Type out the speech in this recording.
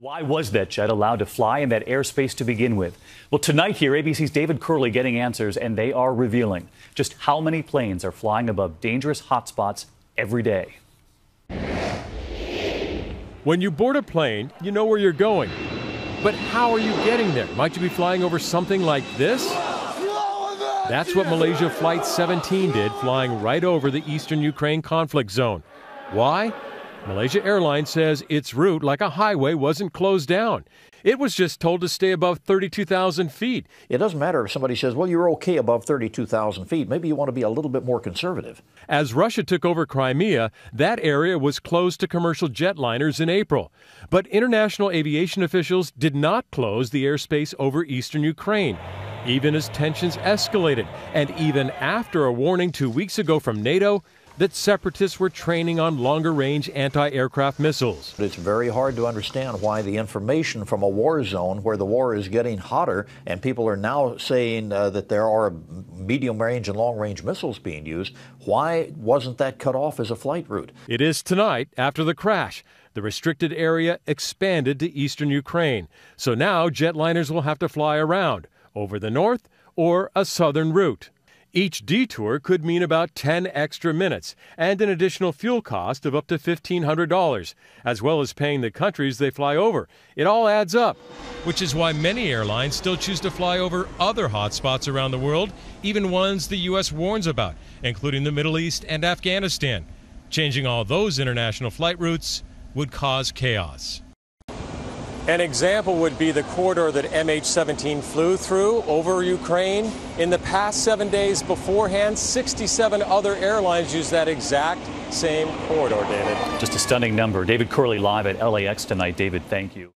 Why was that jet allowed to fly in that airspace to begin with? Well, tonight here, ABC's David Curley getting answers, and they are revealing just how many planes are flying above dangerous hotspots every day. When you board a plane, you know where you're going. But how are you getting there? Might you be flying over something like this? That's what Malaysia Flight 17 did, flying right over the eastern Ukraine conflict zone. Why? Malaysia Airlines says its route, like a highway, wasn't closed down. It was just told to stay above 32,000 feet. It doesn't matter if somebody says, well, you're okay above 32,000 feet. Maybe you want to be a little bit more conservative. As Russia took over Crimea, that area was closed to commercial jetliners in April. But international aviation officials did not close the airspace over eastern Ukraine, even as tensions escalated, and even after a warning 2 weeks ago from NATO that separatists were training on longer-range anti-aircraft missiles. It's very hard to understand why the information from a war zone where the war is getting hotter and people are now saying that there are medium-range and long-range missiles being used, why wasn't that cut off as a flight route? It is tonight after the crash. The restricted area expanded to eastern Ukraine. So now jetliners will have to fly around, over the north or a southern route. Each detour could mean about 10 extra minutes and an additional fuel cost of up to $1,500, as well as paying the countries they fly over. It all adds up, which is why many airlines still choose to fly over other hotspots around the world, even ones the U.S. warns about, including the Middle East and Afghanistan. Changing all those international flight routes would cause chaos. An example would be the corridor that MH17 flew through over Ukraine. In the past 7 days beforehand, 67 other airlines used that exact same corridor, David. Just a stunning number. David Curley live at LAX tonight. David, thank you.